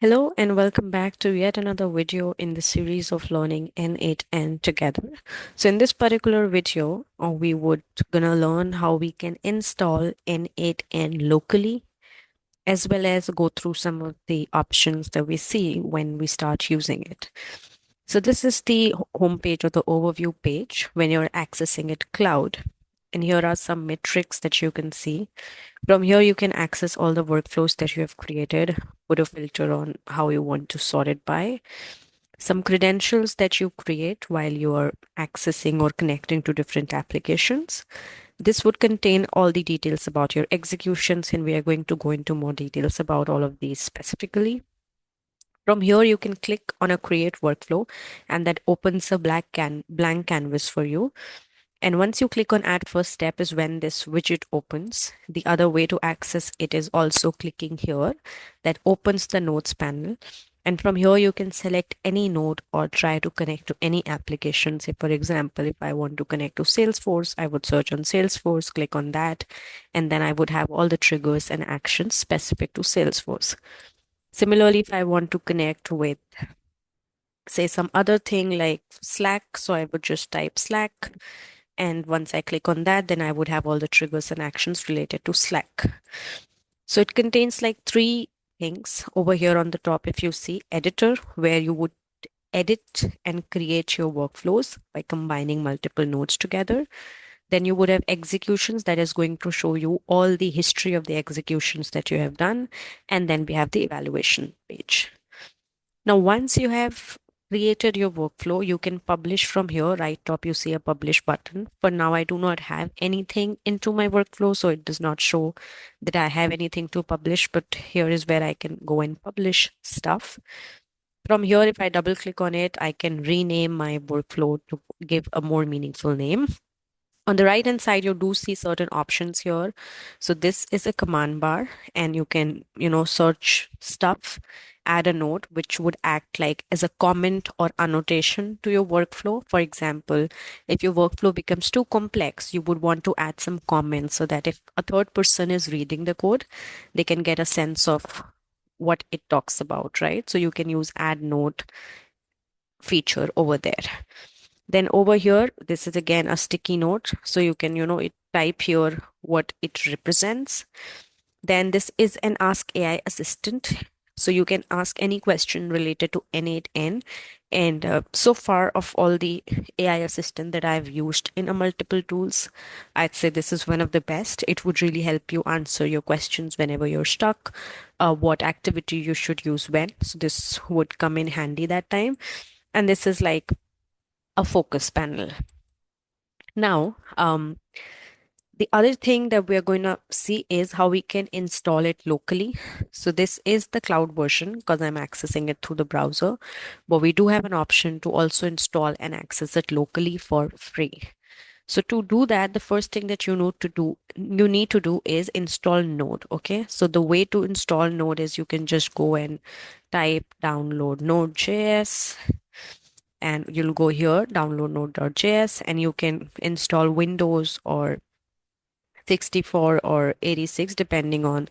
Hello and welcome back to yet another video in the series of learning n8n together. So in this particular video, we would gonna learn how we can install n8n locally as well as go through some of the options that we see when we start using it. So this is the homepage or the overview page when you're accessing it cloud. And here are some metrics that you can see. From here, you can access all the workflows that you have created, put a filter on how you want to sort it by, some credentials that you create while you are accessing or connecting to different applications. This would contain all the details about your executions, and we are going to go into more details about all of these specifically. From here, you can click on a create workflow, and that opens a blank canvas for you. And once you click on add first step is when this widget opens. The other way to access it is also clicking here. That opens the nodes panel. And from here, you can select any node or try to connect to any application. Say, for example, if I want to connect to Salesforce, I would search on Salesforce, click on that, and then I would have all the triggers and actions specific to Salesforce. Similarly, if I want to connect with, say, some other thing like Slack, so I would just type Slack. And once I click on that, then I would have all the triggers and actions related to Slack. So it contains like three things over here on the top. If you see editor, where you would edit and create your workflows by combining multiple nodes together. Then you would have executions that is going to show you all the history of the executions that you have done. And then we have the evaluation page. Now, once you have created your workflow, you can publish from here. Right top, you see a publish button. For now, I do not have anything into my workflow, so it does not show that I have anything to publish, but here is where I can go and publish stuff. From here, if I double click on it, I can rename my workflow to give a more meaningful name. On the right hand side, you do see certain options here. So this is a command bar and you can, search stuff, add a note, which would act like as a comment or annotation to your workflow. For example, if your workflow becomes too complex, you would want to add some comments so that if a third person is reading the code, they can get a sense of what it talks about, right? So you can use add note feature over there. Then over here, this is again a sticky note. So you can, type here what it represents. Then this is an Ask AI assistant. So you can ask any question related to n8n. And so far of all the AI assistant that I've used in a multiple tools, I'd say this is one of the best. It would really help you answer your questions whenever you're stuck, what activity you should use when. So this would come in handy that time. And this is like a focus panel. Now, the other thing that we're going to see is how we can install it locally. So this is the cloud version because I'm accessing it through the browser, but we do have an option to also install and access it locally for free. So to do that, the first thing that you need to do is install Node. Okay. So the way to install Node is you can just go and type download Node.js and you'll go here, download node.js, and you can install Windows or 64 or 86, depending on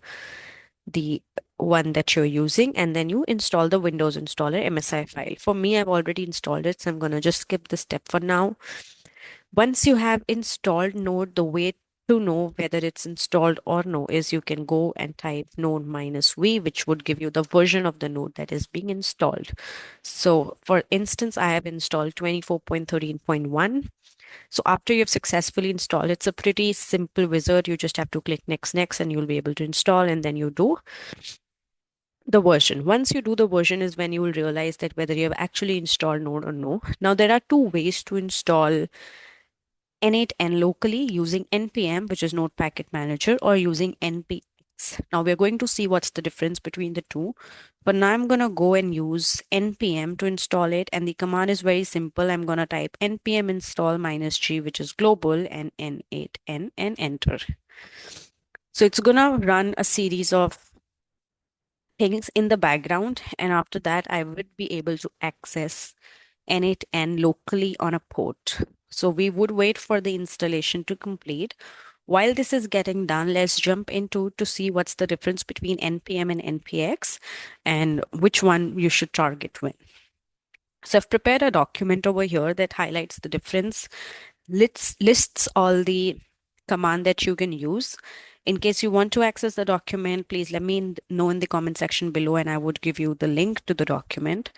the one that you're using. And then you install the Windows installer MSI file. For me, I've already installed it, so I'm going to just skip the step for now. Once you have installed Node, the way to know whether it's installed or no is you can go and type node -v, which would give you the version of the node that is being installed. So for instance, I have installed 24.13.1. So after you've successfully installed, it's a pretty simple wizard. You just have to click next, next, and you'll be able to install, and then you do the version. Once you do the version is when you will realize that whether you have actually installed Node or no. Now, there are two ways to install n8n locally using npm, which is Node Packet Manager, or using npx. Now we're going to see what's the difference between the two. But now I'm going to go and use npm to install it. And the command is very simple. I'm going to type npm install -g, which is global, and n8n and enter. So it's going to run a series of things in the background. And after that, I would be able to access n8n locally on a port. So we would wait for the installation to complete. While this is getting done, let's jump into to see what's the difference between npm and npx and which one you should target when. So I've prepared a document over here that highlights the difference, lists all the command that you can use. In case you want to access the document, please let me know in the comment section below and I would give you the link to the document.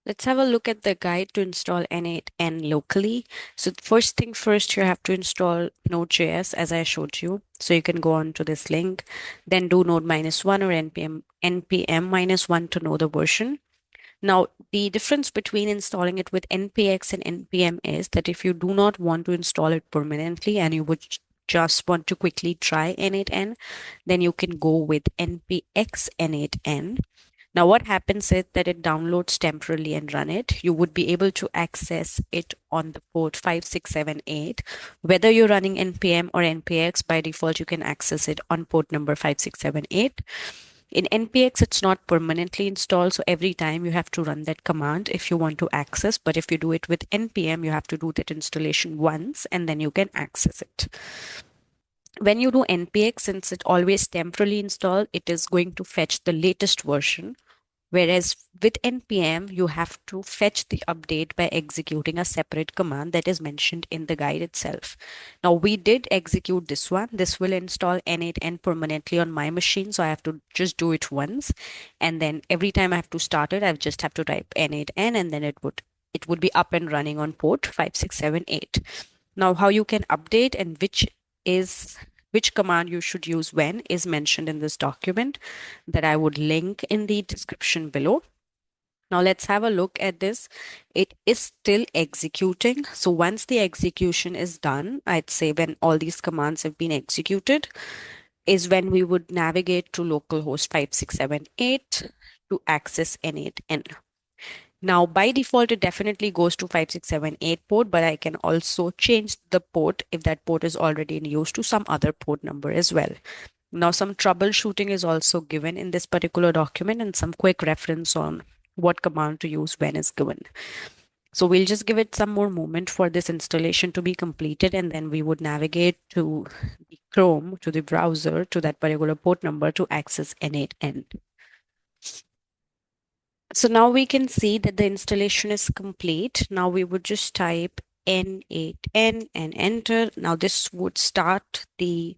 Let's have a look at the guide to install n8n locally. So first thing first, you have to install Node.js as I showed you. So you can go on to this link, then do node -1 or npm -1 to know the version. Now, the difference between installing it with npx and npm is that if you do not want to install it permanently and you would just want to quickly try n8n, then you can go with npx n8n. Now, what happens is that it downloads temporarily and run it. You would be able to access it on the port 5678. Whether you're running npm or npx, by default, you can access it on port number 5678. In npx, it's not permanently installed, so every time you have to run that command if you want to access. But if you do it with npm, you have to do that installation once and then you can access it. When you do npx, since it always temporarily installed, it is going to fetch the latest version. Whereas with npm, you have to fetch the update by executing a separate command that is mentioned in the guide itself. Now, we did execute this one. This will install n8n permanently on my machine. So I have to just do it once. And then every time I have to start it, I just have to type n8n and then it would be up and running on port 5678. Now, how you can update and which command you should use when is mentioned in this document that I would link in the description below. Now let's have a look at this. It is still executing. So once the execution is done, I'd say when all these commands have been executed, is when we would navigate to localhost 5678 to access n8n. Now, by default, it definitely goes to 5678 port, but I can also change the port if that port is already in use to some other port number as well. Now, some troubleshooting is also given in this particular document and some quick reference on what command to use when is given. So we'll just give it some more moment for this installation to be completed, and then we would navigate to the Chrome, to the browser, to that particular port number to access n8n. So now we can see that the installation is complete. Now we would just type n8n and enter. Now this would start the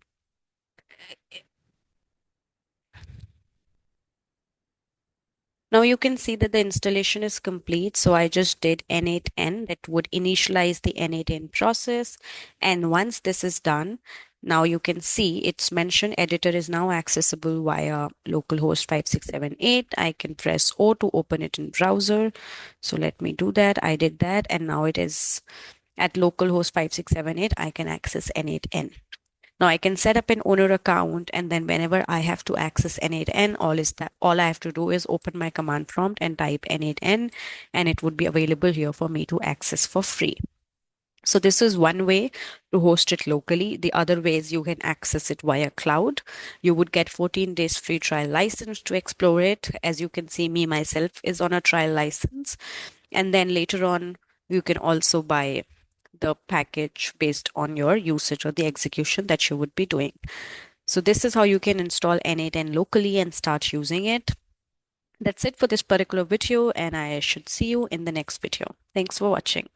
Now you can see that the installation is complete. So I just did n8n that would initialize the n8n process. And once this is done, now you can see it's mentioned editor is now accessible via localhost 5678. I can press O to open it in browser. So let me do that. I did that. And now it is at localhost 5678. I can access n8n. Now I can set up an owner account, and then whenever I have to access n8n, all I have to do is open my command prompt and type n8n, and it would be available here for me to access for free. So this is one way to host it locally. The other way is you can access it via cloud. You would get 14 days free trial license to explore it. As you can see, me myself is on a trial license. And then later on, you can also buy the package based on your usage or the execution that you would be doing. So this is how you can install n8n locally and start using it. That's it for this particular video, and I should see you in the next video. Thanks for watching.